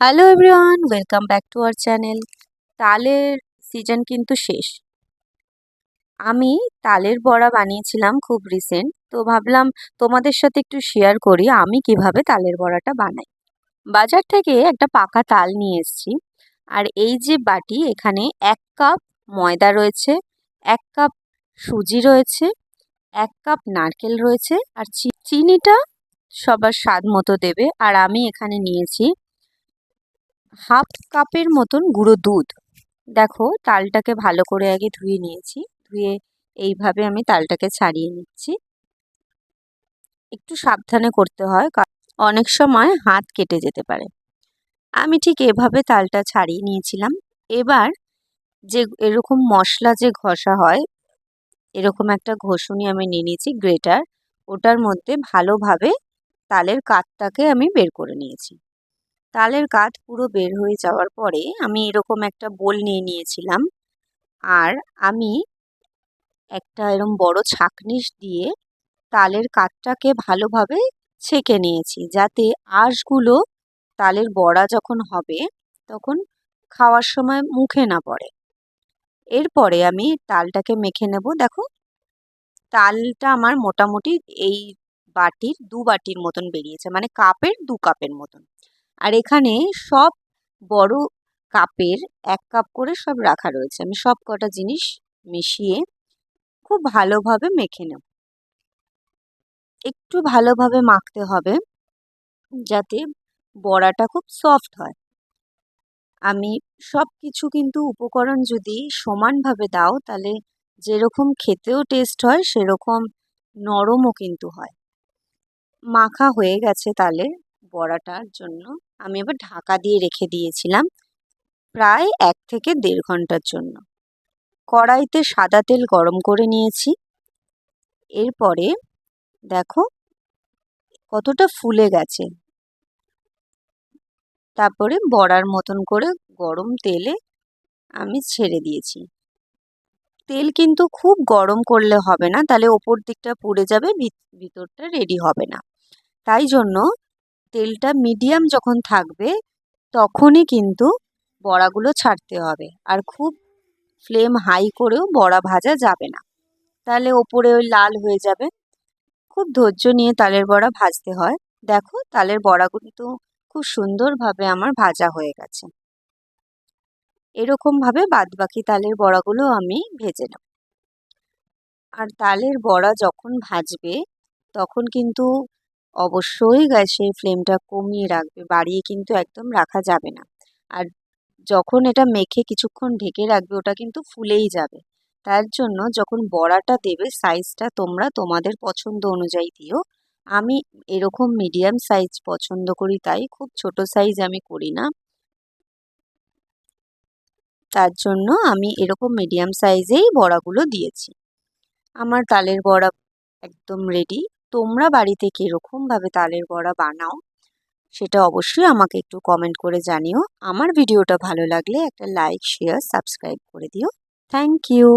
Hello everyone, welcome back to our channel. তালের season কিন্তু শেষ। আমি তালের বড়া বানিয়েছিলাম খুব রিসেন্ট, তো ভাবলাম তোমাদের সাথে একটু শেয়ার করি আমি কিভাবে তালের বড়াটা বানাই। বাজার থেকে একটা পাকা তাল নিয়ে এসেছি। আর এই যে বাটি, এখানে 1 কাপ ময়দা রয়েছে, 1 কাপ সুজি রয়েছে, 1 কাপ নারকেল রয়েছে, আর চিনিটা সবার স্বাদ মতো দেবে। আর আমি এখানে নিয়েছি 1/2 কাপের মতন গুঁড়ো দুধ। দেখো, তালটাকে ভালো করে আগে ধুয়ে নিয়েছি। ধুয়ে এইভাবে আমি তালটাকে ছাড়িয়ে নিচ্ছি। একটু সাবধানে করতে হয়, কারণ অনেক সময় হাত কেটে যেতে পারে। আমি ঠিক এভাবে তালটা ছাড়িয়ে নিয়েছিলাম। এবার যে এরকম মশলা যে ঘষা হয়, এরকম একটা ঘষুনি আমি নিয়ে নিয়েছি, গ্রেটার। ওটার মধ্যে ভালোভাবে তালের কাঠটাকে আমি বের করে নিয়েছি। তালের কাঠ পুরো বের হয়ে যাওয়ার পরে আমি এরকম একটা বোল নিয়ে নিয়েছিলাম। আর আমি একটা এরকম বড় ছাঁকনি দিয়ে তালের কাঠটাকে ভালোভাবে ছেঁকে নিয়েছি, যাতে আঁশগুলো তালের বড়া যখন হবে তখন খাওয়ার সময় মুখে না পড়ে। এরপরে আমি তালটাকে মেখে নেব। দেখো, তালটা আমার মোটামুটি এই বাটির 2 বাটির মতন বেরিয়েছে, মানে কাপের 2 কাপের মতন। আর এখানে সব বড় কাপের 1 কাপ করে সব রাখা রয়েছে। আমি সব কটা জিনিস মিশিয়ে খুব ভালোভাবে মেখে নেব। একটু ভালোভাবে মাখতে হবে যাতে বড়াটা খুব সফট হয়। আমি সব কিছু কিন্তু উপকরণ যদি সমানভাবে দাও, তাহলে যেরকম খেতেও টেস্ট হয় সেরকম নরমও কিন্তু হয়। মাখা হয়ে গেছে তালের বড়াটার জন্য। আমি এবার ঢাকা দিয়ে রেখে দিয়েছিলাম প্রায় 1 থেকে 1.5 ঘন্টার জন্য। কড়াইতে সাদা তেল গরম করে নিয়েছি। এরপরে দেখো কতটা ফুলে গেছে। তারপরে বড়ার মতন করে গরম তেলে আমি ছেড়ে দিয়েছি। তেল কিন্তু খুব গরম করলে হবে না, তাহলে ওপর দিকটা পুড়ে যাবে, ভিতরটা রেডি হবে না। তাই জন্য তেলটা মিডিয়াম যখন থাকবে তখনই কিন্তু বড়াগুলো ছাড়তে হবে। আর খুব ফ্লেম হাই করেও বড়া ভাজা যাবে না, তাহলে ওপরে ওই লাল হয়ে যাবে। খুব ধৈর্য নিয়ে তালের বড়া ভাজতে হয়। দেখো, তালের বড়াগুলো তো খুব সুন্দরভাবে আমার ভাজা হয়ে গেছে। এরকমভাবে বাদবাকি তালের বড়াগুলো আমি ভেজে নেব। আর তালের বড়া যখন ভাজবে তখন কিন্তু অবশ্যই গ্যাসের ফ্লেমটা কমিয়ে রাখবে, বাড়িয়ে কিন্তু একদম রাখা যাবে না। আর যখন এটা মেখে কিছুক্ষণ ঢেকে রাখবে, ওটা কিন্তু ফুলেই যাবে। তার জন্য যখন বড়াটা দেবে, সাইজটা তোমরা তোমাদের পছন্দ অনুযায়ী দিও। আমি এরকম মিডিয়াম সাইজ পছন্দ করি, তাই খুব ছোট সাইজ আমি করি না। তার জন্য আমি এরকম মিডিয়াম সাইজেই বড়াগুলো দিয়েছি। আমার তালের বড়া একদম রেডি। তোমরা বাড়িতে কীরকমভাবে তালের বড়া বানাও সেটা অবশ্যই আমাকে একটু কমেন্ট করে জানিও। আমার ভিডিওটা ভালো লাগলে একটা লাইক, শেয়ার, সাবস্ক্রাইব করে দিও। Thank you.